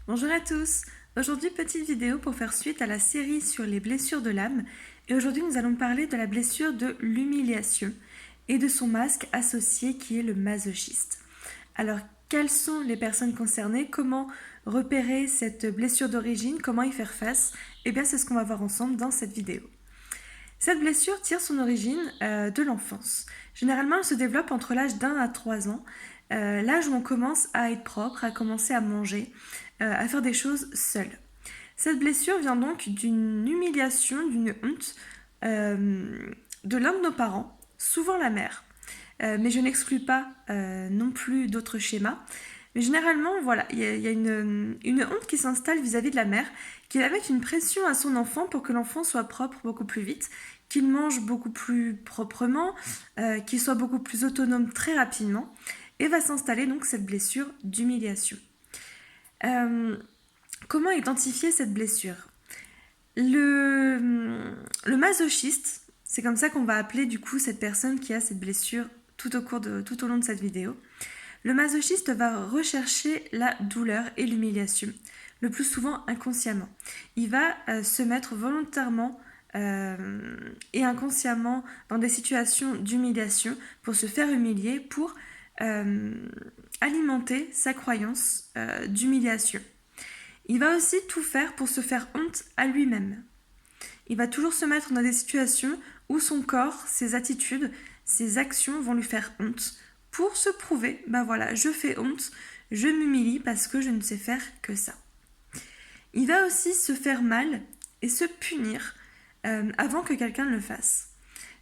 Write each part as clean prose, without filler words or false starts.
Bonjour à tous. Aujourd'hui, petite vidéo pour faire suite à la série sur les blessures de l'âme. Et aujourd'hui, nous allons parler de la blessure de l'humiliation et de son masque associé qui est le masochiste. Alors, quelles sont les personnes concernées? Comment repérer cette blessure d'origine? Comment y faire face? Eh bien, c'est ce qu'on va voir ensemble dans cette vidéo. Cette blessure tire son origine de l'enfance. Généralement, elle se développe entre l'âge d'1 à 3 ans, l'âge où on commence à être propre, à commencer à manger, à faire des choses seul. Cette blessure vient donc d'une humiliation, d'une honte de l'un de nos parents, souvent la mère. Mais je n'exclus pas non plus d'autres schémas. Mais généralement, voilà, il y a une honte qui s'installe vis-à-vis de la mère, qui va mettre une pression à son enfant pour que l'enfant soit propre beaucoup plus vite, qu'il mange beaucoup plus proprement, qu'il soit beaucoup plus autonome très rapidement, et va s'installer donc cette blessure d'humiliation. Comment identifier cette blessure? Le masochiste, c'est comme ça qu'on va appeler du coup cette personne qui a cette blessure tout au long de cette vidéo. Le masochiste va rechercher la douleur et l'humiliation, le plus souvent inconsciemment. Il va se mettre volontairement et inconsciemment dans des situations d'humiliation pour se faire humilier, pour alimenter sa croyance d'humiliation. Il va aussi tout faire pour se faire honte à lui-même. Il va toujours se mettre dans des situations où son corps, ses attitudes, ses actions vont lui faire honte pour se prouver, ben voilà, je fais honte, je m'humilie parce que je ne sais faire que ça. Il va aussi se faire mal et se punir avant que quelqu'un ne le fasse.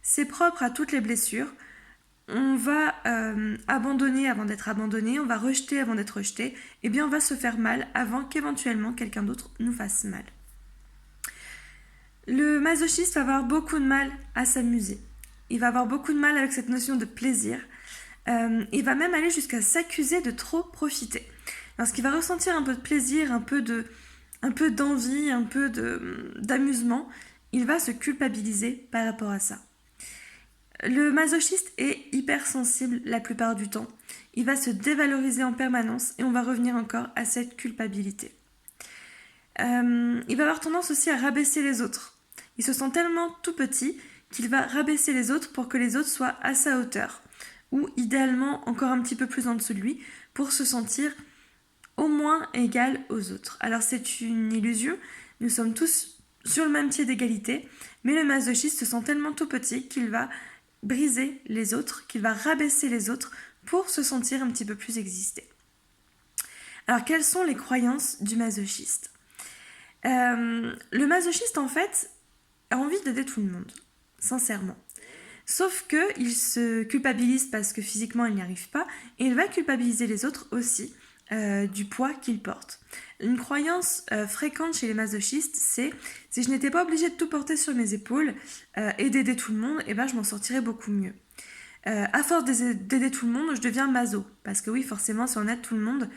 C'est propre à toutes les blessures. On va abandonner avant d'être abandonné, on va rejeter avant d'être rejeté, et bien on va se faire mal avant qu'éventuellement quelqu'un d'autre nous fasse mal. Le masochiste va avoir beaucoup de mal à s'amuser. Il va avoir beaucoup de mal avec cette notion de plaisir. Il va même aller jusqu'à s'accuser de trop profiter. Lorsqu'il va ressentir un peu de plaisir, un peu d'envie, un peu d'amusement, il va se culpabiliser par rapport à ça. Le masochiste est hypersensible la plupart du temps. Il va se dévaloriser en permanence et on va revenir encore à cette culpabilité. Il va avoir tendance aussi à rabaisser les autres. Il se sent tellement tout petit qu'il va rabaisser les autres pour que les autres soient à sa hauteur, ou idéalement encore un petit peu plus en dessous de lui, pour se sentir au moins égal aux autres. Alors c'est une illusion, nous sommes tous sur le même pied d'égalité, mais le masochiste se sent tellement tout petit qu'il va briser les autres, qu'il va rabaisser les autres pour se sentir un petit peu plus exister. Alors quelles sont les croyances du masochiste? Le masochiste en fait a envie d'aider tout le monde, sincèrement. Sauf qu'il se culpabilise parce que physiquement il n'y arrive pas, et il va culpabiliser les autres aussi du poids qu'il porte. Une croyance fréquente chez les masochistes, c'est si je n'étais pas obligée de tout porter sur mes épaules et d'aider tout le monde, eh ben, je m'en sortirais beaucoup mieux. À force d'aider tout le monde, je deviens maso. Parce que oui, forcément, si on aide tout le monde,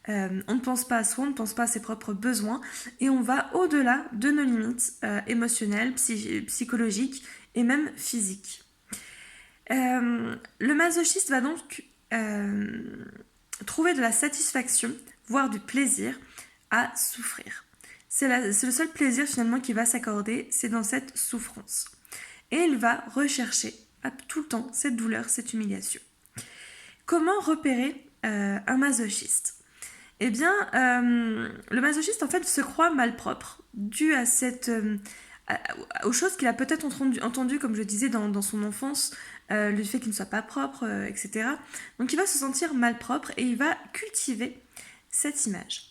on ne pense pas à soi, on ne pense pas à ses propres besoins, et on va au-delà de nos limites émotionnelles, psychologiques et même physiques. Le masochiste va donc trouver de la satisfaction, voire du plaisir à souffrir. C'est le seul plaisir finalement qu'il va s'accorder, c'est dans cette souffrance. Et il va rechercher tout le temps cette douleur, cette humiliation. Comment repérer un masochiste? Eh bien, le masochiste en fait se croit malpropre, dû à aux choses qu'il a peut-être entendues, comme je disais, dans son enfance, le fait qu'il ne soit pas propre, etc. Donc il va se sentir malpropre et il va cultiver cette image.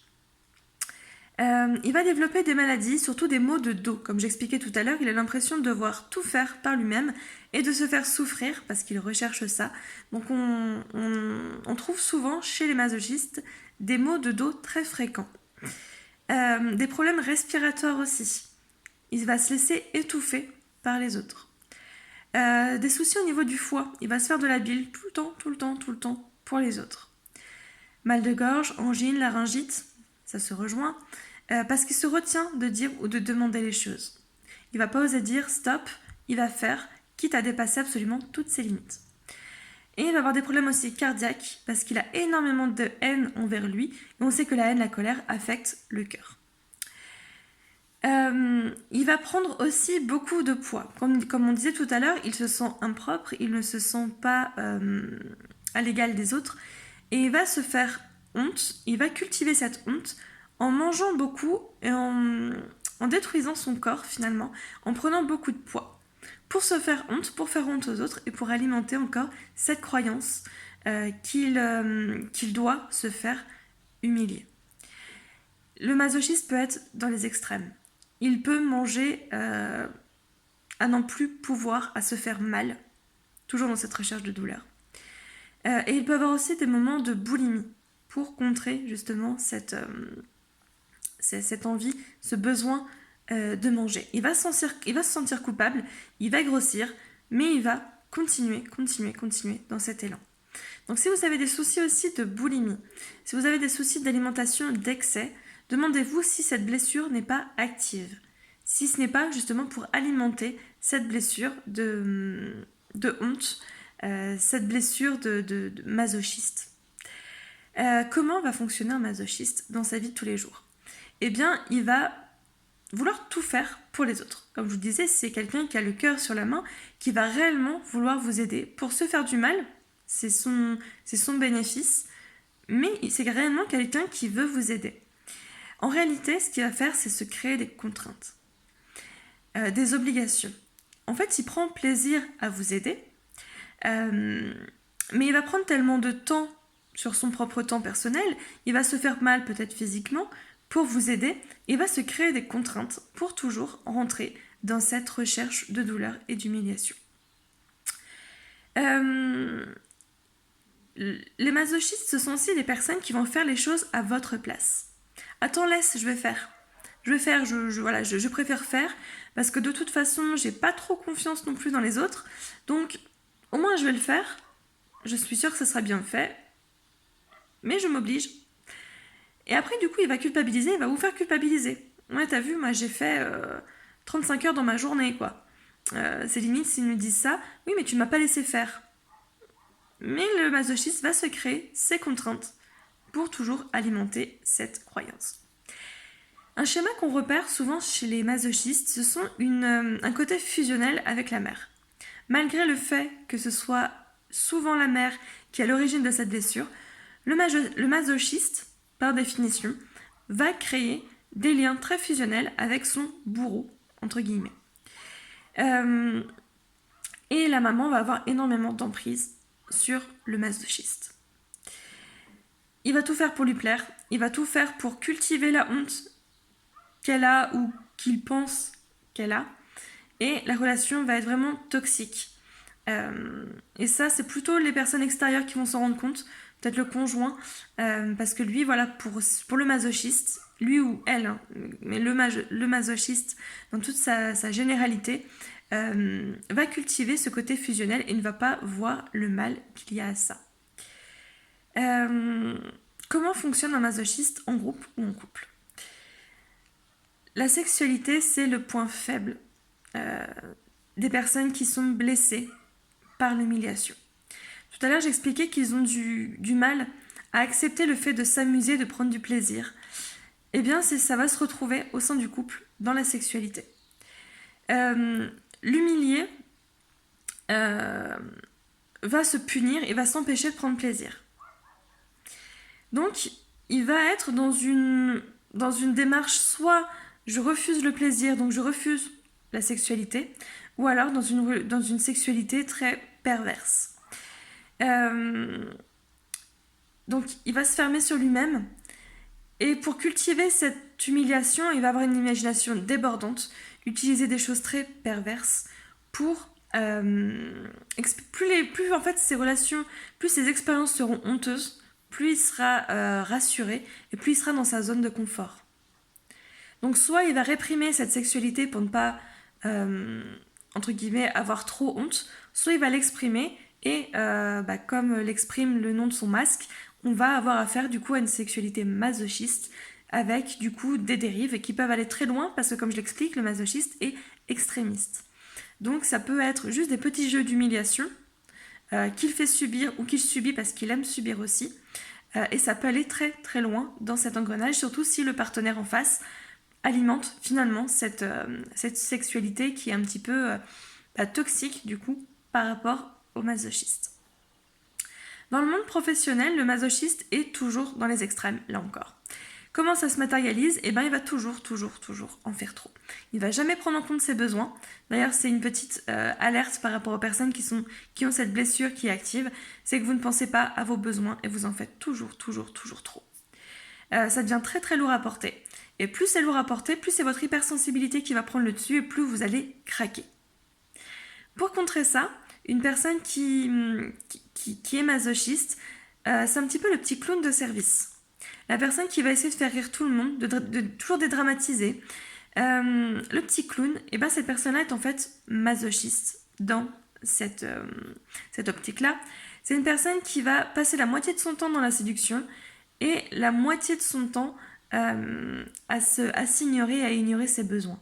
Il va développer des maladies, surtout des maux de dos. Comme j'expliquais tout à l'heure, il a l'impression de devoir tout faire par lui-même et de se faire souffrir parce qu'il recherche ça. Donc on trouve souvent chez les masochistes des maux de dos très fréquents. Des problèmes respiratoires aussi. Il va se laisser étouffer par les autres. Des soucis au niveau du foie. Il va se faire de la bile tout le temps pour les autres. Mal de gorge, angine, laryngite, ça se rejoint, parce qu'il se retient de dire ou de demander les choses. Il ne va pas oser dire stop, il va faire, quitte à dépasser absolument toutes ses limites. Et il va avoir des problèmes aussi cardiaques parce qu'il a énormément de haine envers lui. Et on sait que la haine, la colère affecte le cœur. Il va prendre aussi beaucoup de poids. Comme on disait tout à l'heure, il se sent impropre, il ne se sent pas à l'égal des autres. Et il va se faire honte, il va cultiver cette honte en mangeant beaucoup et en détruisant son corps finalement, en prenant beaucoup de poids. Pour se faire honte, pour faire honte aux autres et pour alimenter encore cette croyance qu'il doit se faire humilier. Le masochisme peut être dans les extrêmes. Il peut manger à n'en plus pouvoir, à se faire mal, toujours dans cette recherche de douleur. Et il peut avoir aussi des moments de boulimie pour contrer justement cette envie, ce besoin de manger. Il va se sentir coupable, il va grossir, mais il va continuer dans cet élan. Donc si vous avez des soucis aussi de boulimie, si vous avez des soucis d'alimentation d'excès, demandez-vous si cette blessure n'est pas active, si ce n'est pas justement pour alimenter cette blessure de honte, cette blessure de masochiste. Comment va fonctionner un masochiste dans sa vie de tous les jours ? Eh bien, il va vouloir tout faire pour les autres. Comme je vous disais, c'est quelqu'un qui a le cœur sur la main, qui va réellement vouloir vous aider pour se faire du mal. C'est son bénéfice, mais c'est réellement quelqu'un qui veut vous aider. En réalité, ce qu'il va faire, c'est se créer des contraintes, des obligations. En fait, il prend plaisir à vous aider, mais il va prendre tellement de temps sur son propre temps personnel, il va se faire mal peut-être physiquement pour vous aider, il va se créer des contraintes pour toujours rentrer dans cette recherche de douleur et d'humiliation. Les masochistes, ce sont aussi des personnes qui vont faire les choses à votre place. Attends, laisse, je préfère faire, parce que de toute façon, j'ai pas trop confiance non plus dans les autres, donc au moins je vais le faire, je suis sûre que ça sera bien fait, mais je m'oblige. Et après, du coup, il va culpabiliser, il va vous faire culpabiliser. Ouais, t'as vu, moi j'ai fait 35 heures dans ma journée, quoi. C'est limite s'ils nous disent ça, oui, mais tu m'as pas laissé faire. Mais le masochiste va se créer ses contraintes pour toujours alimenter cette croyance. Un schéma qu'on repère souvent chez les masochistes, ce sont un côté fusionnel avec la mère. Malgré le fait que ce soit souvent la mère qui est à l'origine de cette blessure, le masochiste, par définition, va créer des liens très fusionnels avec son bourreau, entre guillemets. Et la maman va avoir énormément d'emprise sur le masochiste. Il va tout faire pour lui plaire, il va tout faire pour cultiver la honte qu'elle a ou qu'il pense qu'elle a, et la relation va être vraiment toxique. Et ça, c'est plutôt les personnes extérieures qui vont s'en rendre compte, peut-être le conjoint, parce que lui, voilà, pour le masochiste, lui ou elle, hein, mais le masochiste, dans toute sa généralité, va cultiver ce côté fusionnel et ne va pas voir le mal qu'il y a à ça. Comment fonctionne un masochiste en groupe ou en couple ? La sexualité, c'est le point faible des personnes qui sont blessées par l'humiliation. Tout à l'heure, j'expliquais qu'ils ont du mal à accepter le fait de s'amuser, de prendre du plaisir. Eh bien, ça va se retrouver au sein du couple, dans la sexualité. L'humilié va se punir et va s'empêcher de prendre plaisir. Donc, il va être dans une démarche soit je refuse le plaisir, donc je refuse la sexualité, ou alors dans une sexualité très perverse. Donc, il va se fermer sur lui-même. Et pour cultiver cette humiliation, il va avoir une imagination débordante, utiliser des choses très perverses pour plus en fait ces relations, plus ces expériences seront honteuses, plus il sera rassuré et plus il sera dans sa zone de confort. Donc soit il va réprimer cette sexualité pour ne pas entre guillemets avoir trop honte, soit il va l'exprimer et comme l'exprime le nom de son masque, on va avoir affaire du coup à une sexualité masochiste avec du coup des dérives qui peuvent aller très loin parce que comme je l'explique, le masochiste est extrémiste. Donc ça peut être juste des petits jeux d'humiliation qu'il fait subir ou qu'il subit parce qu'il aime subir aussi. Et ça peut aller très très loin dans cet engrenage, surtout si le partenaire en face alimente finalement cette sexualité qui est un petit peu toxique du coup par rapport au masochiste. Dans le monde professionnel, le masochiste est toujours dans les extrêmes, là encore. Comment ça se matérialise? Eh bien, il va toujours en faire trop. Il ne va jamais prendre en compte ses besoins. D'ailleurs, c'est une petite alerte par rapport aux personnes qui ont cette blessure qui est active. C'est que vous ne pensez pas à vos besoins et vous en faites toujours trop. Ça devient très très lourd à porter. Et plus c'est lourd à porter, plus c'est votre hypersensibilité qui va prendre le dessus et plus vous allez craquer. Pour contrer ça, une personne qui est masochiste, c'est un petit peu le petit clown de service. La personne qui va essayer de faire rire tout le monde, de toujours dédramatiser. Le petit clown, et ben cette personne-là est en fait masochiste dans cette optique-là. C'est une personne qui va passer la moitié de son temps dans la séduction et la moitié de son temps à s'ignorer, à ignorer ses besoins.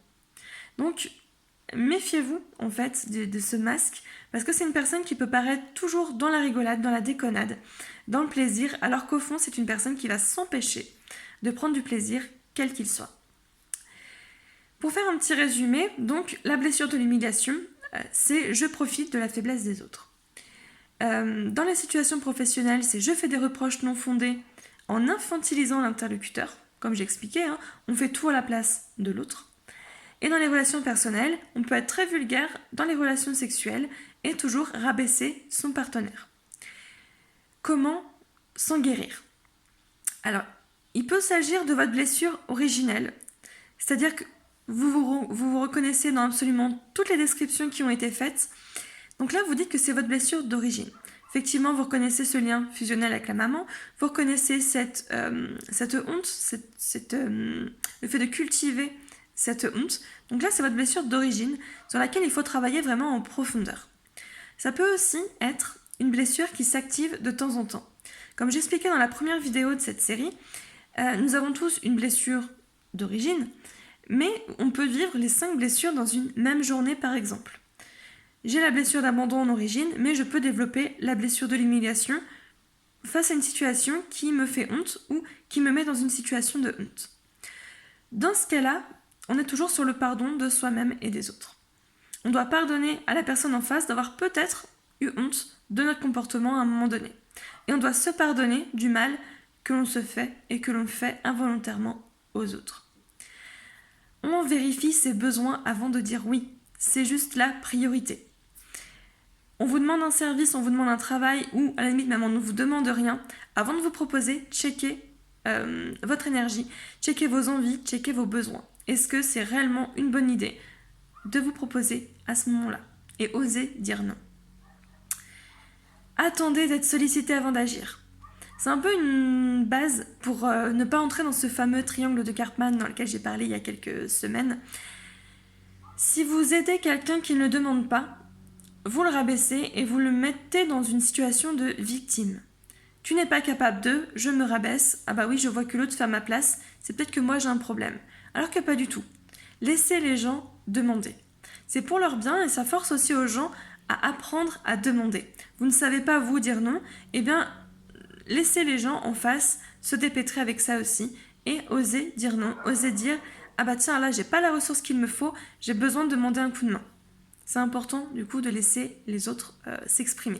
Donc, méfiez-vous en fait de ce masque parce que c'est une personne qui peut paraître toujours dans la rigolade, dans la déconnade, dans le plaisir, alors qu'au fond c'est une personne qui va s'empêcher de prendre du plaisir quel qu'il soit. Pour faire un petit résumé, donc la blessure de l'humiliation, c'est je profite de la faiblesse des autres. Dans les situations professionnelles, c'est je fais des reproches non fondés en infantilisant l'interlocuteur, comme j'expliquais, on fait tout à la place de l'autre. Et dans les relations personnelles, on peut être très vulgaire dans les relations sexuelles et toujours rabaisser son partenaire. Comment s'en guérir? Alors, il peut s'agir de votre blessure originelle, c'est-à-dire que vous reconnaissez dans absolument toutes les descriptions qui ont été faites. Donc là, vous dites que c'est votre blessure d'origine. Effectivement, vous reconnaissez ce lien fusionnel avec la maman, vous reconnaissez cette honte, le fait de cultiver cette honte. Donc là, c'est votre blessure d'origine sur laquelle il faut travailler vraiment en profondeur. Ça peut aussi être une blessure qui s'active de temps en temps. Comme j'expliquais dans la première vidéo de cette série, nous avons tous une blessure d'origine, mais on peut vivre les 5 blessures dans une même journée par exemple. J'ai la blessure d'abandon en origine, mais je peux développer la blessure de l'humiliation face à une situation qui me fait honte ou qui me met dans une situation de honte. Dans ce cas-là, on est toujours sur le pardon de soi-même et des autres. On doit pardonner à la personne en face d'avoir peut-être eu honte de notre comportement à un moment donné. Et on doit se pardonner du mal que l'on se fait et que l'on fait involontairement aux autres. On vérifie ses besoins avant de dire oui. C'est juste la priorité. On vous demande un service, on vous demande un travail ou à la limite même on ne vous demande rien. Avant de vous proposer, checkez votre énergie, checkez vos envies, checkez vos besoins. Est-ce que c'est réellement une bonne idée de vous proposer à ce moment-là? Et osez dire non. Attendez d'être sollicité avant d'agir. C'est un peu une base pour ne pas entrer dans ce fameux triangle de Karpman dans lequel j'ai parlé il y a quelques semaines. Si vous aidez quelqu'un qui ne le demande pas, vous le rabaissez et vous le mettez dans une situation de victime. Tu n'es pas capable de, je me rabaisse, ah bah oui, je vois que l'autre fait à ma place, c'est peut-être que moi j'ai un problème. Alors que pas du tout. Laissez les gens demander. C'est pour leur bien et ça force aussi aux gens à apprendre à demander. Vous ne savez pas vous dire non, eh bien laissez les gens en face se dépêtrer avec ça aussi et oser dire non, oser dire ah bah tiens là j'ai pas la ressource qu'il me faut, j'ai besoin de demander un coup de main. C'est important du coup de laisser les autres s'exprimer.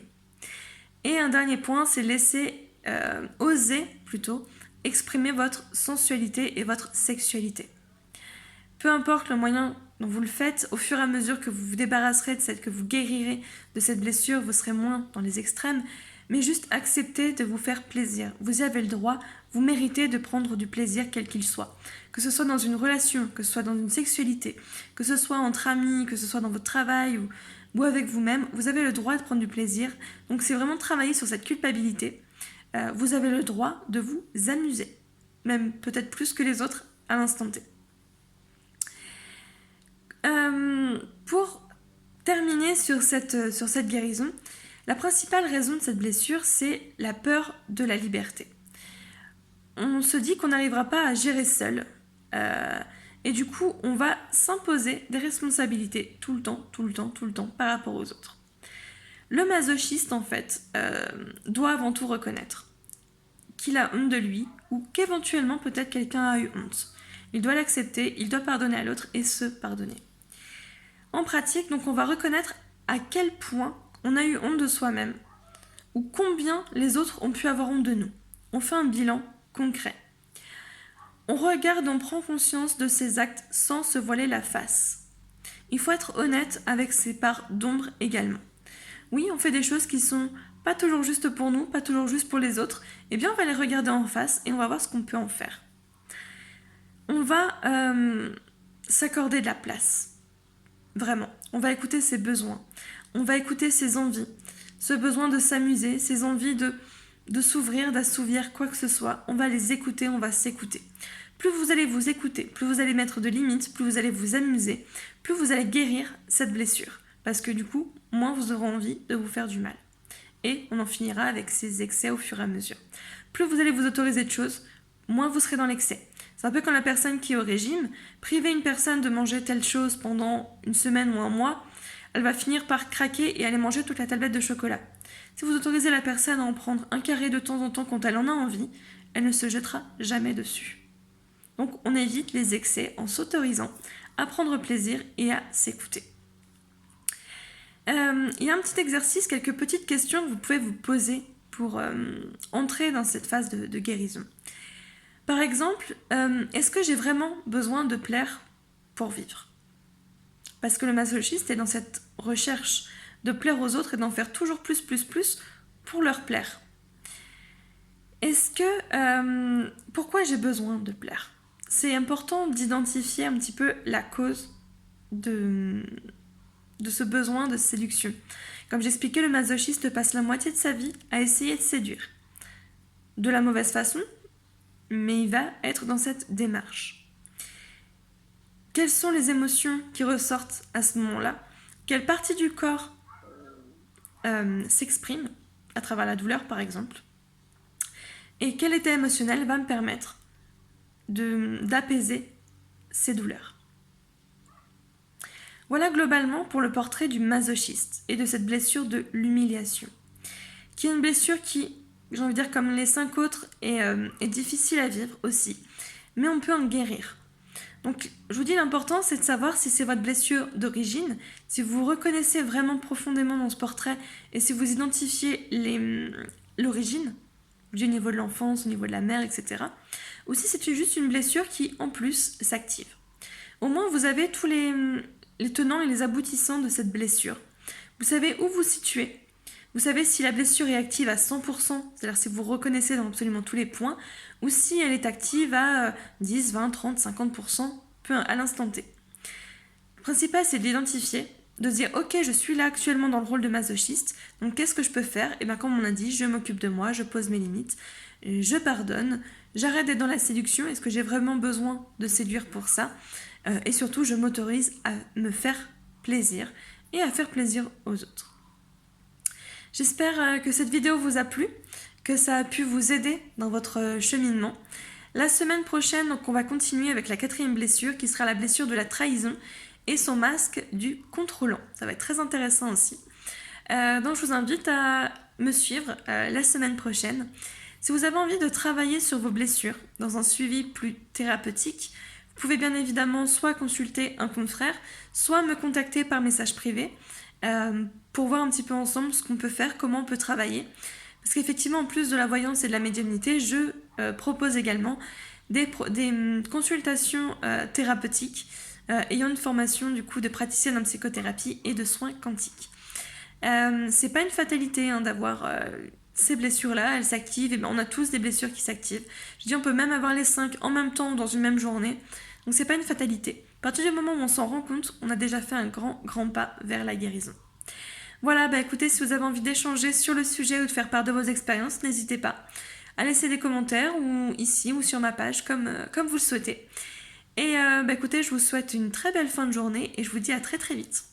Et un dernier point, c'est oser plutôt exprimer votre sensualité et votre sexualité. Peu importe le moyen dont vous le faites, au fur et à mesure que vous vous débarrasserez que vous guérirez de cette blessure, vous serez moins dans les extrêmes, mais juste acceptez de vous faire plaisir. Vous y avez le droit, vous méritez de prendre du plaisir quel qu'il soit. Que ce soit dans une relation, que ce soit dans une sexualité, que ce soit entre amis, que ce soit dans votre travail ou avec vous-même, vous avez le droit de prendre du plaisir. Donc c'est vraiment travailler sur cette culpabilité. Vous avez le droit de vous amuser, même peut-être plus que les autres à l'instant T. Pour terminer sur cette guérison, la principale raison de cette blessure, c'est la peur de la liberté. On se dit qu'on n'arrivera pas à gérer seul. Et du coup, on va s'imposer des responsabilités tout le temps par rapport aux autres. Le masochiste, en fait, doit avant tout reconnaître qu'il a honte de lui ou qu'éventuellement peut-être quelqu'un a eu honte. Il doit l'accepter, il doit pardonner à l'autre et se pardonner. En pratique, donc on va reconnaître à quel point on a eu honte de soi-même ou combien les autres ont pu avoir honte de nous. On fait un bilan concret. On regarde, on prend conscience de ses actes sans se voiler la face. Il faut être honnête avec ses parts d'ombre également. Oui, on fait des choses qui sont pas toujours justes pour nous, pas toujours justes pour les autres. Eh bien, on va les regarder en face et on va voir ce qu'on peut en faire. On va s'accorder de la place. Vraiment. On va écouter ses besoins. On va écouter ses envies. Ce besoin de s'amuser, ses envies de s'ouvrir, d'assouvir, quoi que ce soit. On va les écouter, on va s'écouter. Plus vous allez vous écouter, plus vous allez mettre de limites, plus vous allez vous amuser, plus vous allez guérir cette blessure. Parce que du coup, moins vous aurez envie de vous faire du mal. Et on en finira avec ces excès au fur et à mesure. Plus vous allez vous autoriser de choses, moins vous serez dans l'excès. C'est un peu comme la personne qui est au régime. Priver une personne de manger telle chose pendant une semaine ou un mois, elle va finir par craquer et aller manger toute la tablette de chocolat. Si vous autorisez la personne à en prendre un carré de temps en temps quand elle en a envie, elle ne se jettera jamais dessus. Donc on évite les excès en s'autorisant à prendre plaisir et à s'écouter. Il y a un petit exercice, quelques petites questions que vous pouvez vous poser pour entrer dans cette phase de guérison. Par exemple, est-ce que j'ai vraiment besoin de plaire pour vivre ? Parce que le masochiste est dans cette recherche de plaire aux autres et d'en faire toujours plus pour leur plaire. Pourquoi j'ai besoin de plaire ? C'est important d'identifier un petit peu la cause de ce besoin de séduction. Comme j'expliquais, le masochiste passe la moitié de sa vie à essayer de séduire. De la mauvaise façon, mais il va être dans cette démarche. Quelles sont les émotions qui ressortent à ce moment-là ? Quelle partie du corps s'exprime à travers la douleur, par exemple ? Et quel état émotionnel va me permettre d'apaiser ces douleurs ? Voilà globalement pour le portrait du masochiste et de cette blessure de l'humiliation, qui est une blessure qui, j'ai envie de dire comme les 5 autres, est difficile à vivre aussi, mais on peut en guérir. Donc je vous dis, l'important c'est de savoir si c'est votre blessure d'origine, si vous vous reconnaissez vraiment profondément dans ce portrait et si vous identifiez l'origine du niveau de l'enfance, au niveau de la mère, etc. Ou si c'est juste une blessure qui en plus s'active. Au moins vous avez tous les tenants et les aboutissants de cette blessure. Vous savez où vous situez. Vous savez si la blessure est active à 100%, c'est-à-dire si vous reconnaissez dans absolument tous les points, ou si elle est active à 10, 20, 30, 50%, à l'instant T. Le principal, c'est de l'identifier, de se dire « Ok, je suis là actuellement dans le rôle de masochiste, donc qu'est-ce que je peux faire ?» Et bien comme on a dit, je m'occupe de moi, je pose mes limites, je pardonne, j'arrête d'être dans la séduction, est-ce que j'ai vraiment besoin de séduire pour ça ? Et surtout, je m'autorise à me faire plaisir et à faire plaisir aux autres. J'espère que cette vidéo vous a plu, que ça a pu vous aider dans votre cheminement. La semaine prochaine, donc, on va continuer avec la 4e blessure qui sera la blessure de la trahison et son masque du contrôlant. Ça va être très intéressant aussi. Donc je vous invite à me suivre la semaine prochaine. Si vous avez envie de travailler sur vos blessures dans un suivi plus thérapeutique, vous pouvez bien évidemment soit consulter un confrère, soit me contacter par message privé pour voir un petit peu ensemble ce qu'on peut faire, comment on peut travailler. Parce qu'effectivement, en plus de la voyance et de la médiumnité, je propose également des consultations thérapeutiques ayant une formation du coup de praticienne en psychothérapie et de soins quantiques. C'est pas une fatalité d'avoir ces blessures-là, elles s'activent, et ben on a tous des blessures qui s'activent. Je dis on peut même avoir les 5 en même temps dans une même journée, donc c'est pas une fatalité. À partir du moment où on s'en rend compte, on a déjà fait un grand pas vers la guérison. Voilà, écoutez, si vous avez envie d'échanger sur le sujet ou de faire part de vos expériences, n'hésitez pas à laisser des commentaires ou ici ou sur ma page comme vous le souhaitez. Et écoutez, je vous souhaite une très belle fin de journée et je vous dis à très vite.